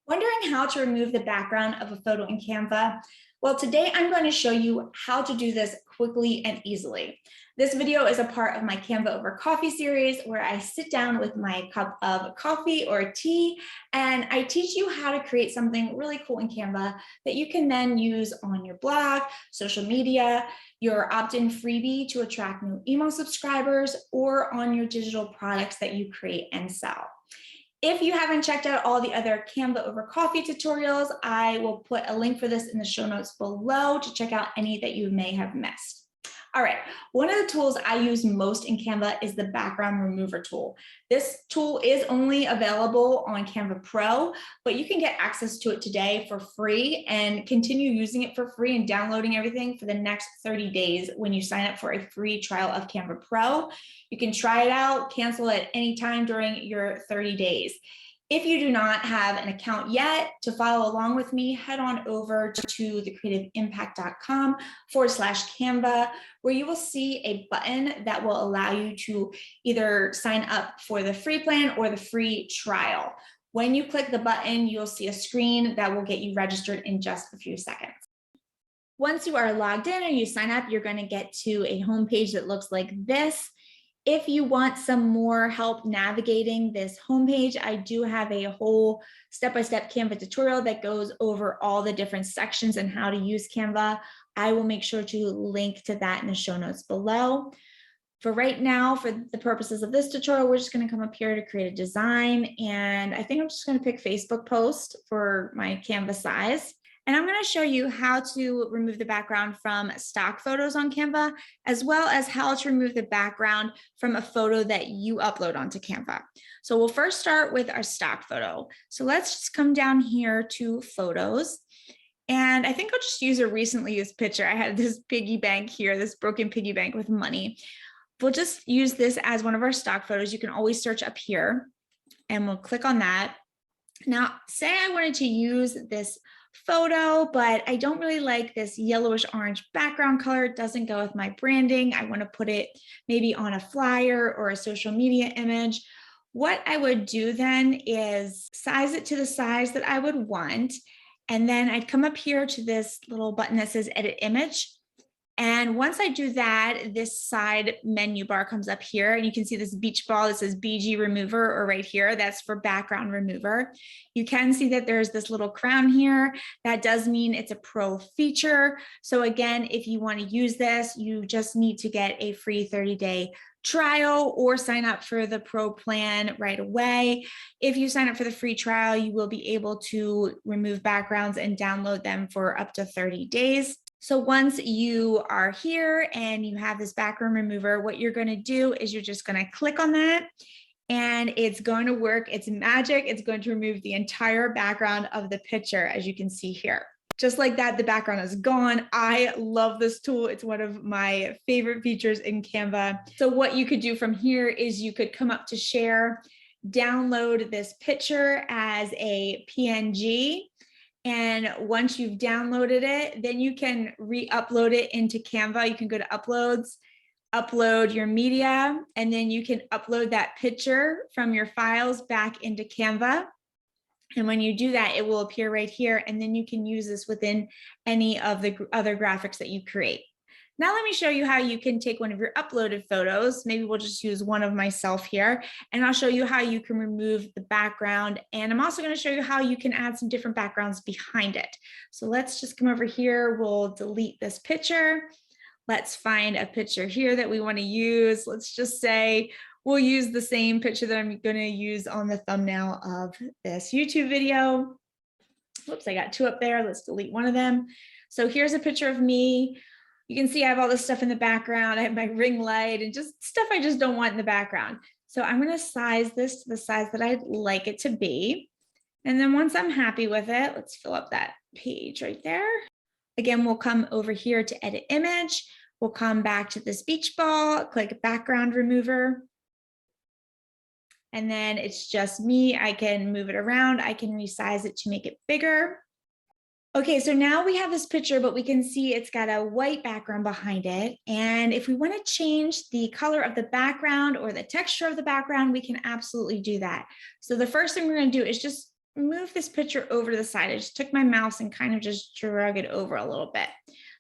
Wondering how to remove the background of a photo in Canva? Well, today I'm going to show you how to do this quickly and easily. This video is a part of my Canva over coffee series where I sit down with my cup of coffee or tea and I teach you how to create something really cool in Canva that you can then use on your blog, social media, your opt-in freebie to attract new email subscribers, or on your digital products that you create and sell. If you haven't checked out all the other Canva over coffee tutorials, I will put a link for this in the show notes below to check out any that you may have missed. All right, one of the tools I use most in Canva is the background remover tool. This tool is only available on Canva Pro, but you can get access to it today for free and continue using it for free and downloading everything for the next 30 days when you sign up for a free trial of Canva Pro. You can try it out, cancel it anytime during your 30 days. If you do not have an account yet, to follow along with me, head on over to thecreativeimpact.com/Canva, where you will see a button that will allow you to either sign up for the free plan or the free trial. When you click the button, you'll see a screen that will get you registered in just a few seconds. Once you are logged in and you sign up, you're going to get to a homepage that looks like this. If you want some more help navigating this homepage, I do have a whole step-by-step Canva tutorial that goes over all the different sections and how to use Canva. I will make sure to link to that in the show notes below. For right now, for the purposes of this tutorial, we're just going to come up here to create a design. And I think I'm just going to pick Facebook post for my Canva size. And I'm going to show you how to remove the background from stock photos on Canva, as well as how to remove the background from a photo that you upload onto Canva. So we'll first start with our stock photo. So let's just come down here to photos. And I think I'll just use a recently used picture. I had this piggy bank here, this broken piggy bank with money. We'll just use this as one of our stock photos. You can always search up here and we'll click on that. Now, say I wanted to use this photo, but I don't really like this yellowish orange background color. It doesn't go with my branding. I want to put it maybe on a flyer or a social media image. What I would do then is size it to the size that I would want. And then I'd come up here to this little button that says edit image. And once I do that, this side menu bar comes up here and you can see this beach ball that says BG remover, or right here, that's for background remover. You can see that there's this little crown here. That does mean it's a pro feature. So again, if you want to use this, you just need to get a free 30-day trial or sign up for the pro plan right away. If you sign up for the free trial, you will be able to remove backgrounds and download them for up to 30 days. So once you are here and you have this background remover, what you're going to do is you're just going to click on that and it's going to work. It's magic. It's going to remove the entire background of the picture, as you can see here. Just like that, the background is gone. I love this tool. It's one of my favorite features in Canva. So what you could do from here is you could come up to share, download this picture as a PNG. And once you've downloaded it, then you can re-upload it into Canva. You can go to uploads, upload your media, and then you can upload that picture from your files back into Canva. And when you do that, it will appear right here. And then you can use this within any of the other graphics that you create. Now let me show you how you can take one of your uploaded photos. Maybe we'll just use one of myself here, and I'll show you how you can remove the background. And I'm also going to show you how you can add some different backgrounds behind it. So let's just come over here. We'll delete this picture. Let's find a picture here that we want to use. Let's just say we'll use the same picture that I'm going to use on the thumbnail of this YouTube video. Whoops, I got two up there. Let's delete one of them. So here's a picture of me. You can see I have all this stuff in the background. I have my ring light and just stuff I just don't want in the background. So I'm going to size this to the size that I'd like it to be. And then once I'm happy with it, let's fill up that page right there. Again, we'll come over here to edit image. We'll come back to this beach ball, click background remover. And then it's just me. I can move it around. I can resize it to make it bigger. Okay, so now we have this picture, but we can see it's got a white background behind it. And if we want to change the color of the background or the texture of the background, we can absolutely do that. So the first thing we're going to do is just move this picture over to the side. I just took my mouse and kind of just drug it over a little bit.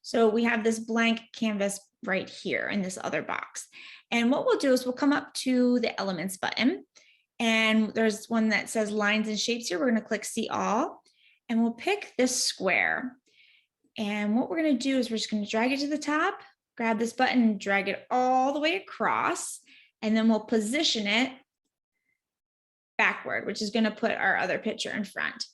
So we have this blank canvas right here in this other box. And what we'll do is we'll come up to the elements button, and there's one that says lines and shapes here. We're going to click see all, and we'll pick this square. And what we're going to do is we're just going to drag it to the top, grab this button and drag it all the way across, and then we'll position it backward, which is going to put our other picture in front.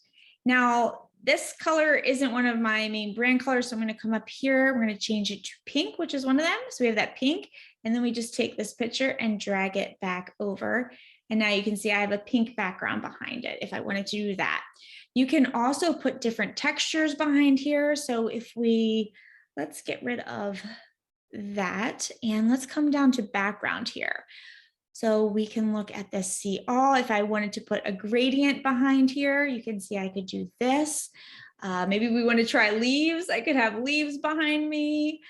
Now, this color isn't one of my main brand colors, so I'm going to come up here. We're going to change it to pink, which is one of them. So we have that pink, and then we just take this picture and drag it back over. And now you can see I have a pink background behind it if I wanted to do that. You can also put different textures behind here. So if let's get rid of that and let's come down to background here. So we can look at this see all. If I wanted to put a gradient behind here, you can see I could do this. Maybe we want to try leaves. I could have leaves behind me.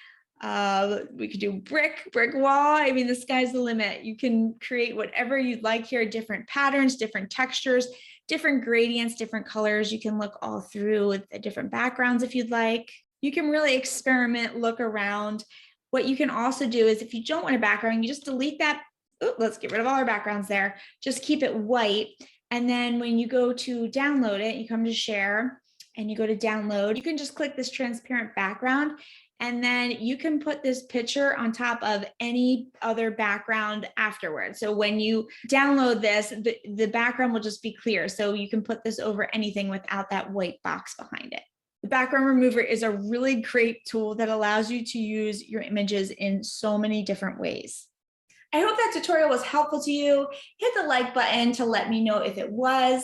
We could do brick wall. I mean, the sky's the limit. You can create whatever you'd like here, different patterns, different textures, different gradients, different colors. You can look all through with the different backgrounds if you'd like. You can really experiment, look around. What you can also do is if you don't want a background, you just delete that. Ooh, let's get rid of all our backgrounds there. Just keep it white. And then when you go to download it, you come to share and you go to download, you can just click this transparent background. And then you can put this picture on top of any other background afterwards. So when you download this, the background will just be clear. So you can put this over anything without that white box behind it. The background remover is a really great tool that allows you to use your images in so many different ways. I hope that tutorial was helpful to you. Hit the like button to let me know if it was.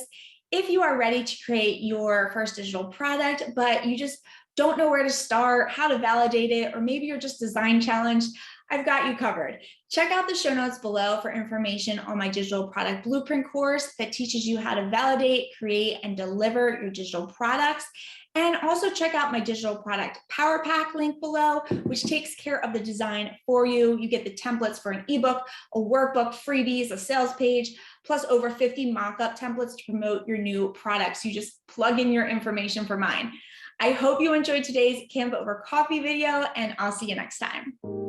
If you are ready to create your first digital product, but you just don't know where to start, how to validate it, or maybe you're just design challenged, I've got you covered. Check out the show notes below for information on my digital product blueprint course that teaches you how to validate, create, and deliver your digital products. And also check out my digital product power pack link below, which takes care of the design for you. You get the templates for an ebook, a workbook, freebies, a sales page, plus over 50 mock-up templates to promote your new products. You just plug in your information for mine. I hope you enjoyed today's Canva over coffee video, and I'll see you next time.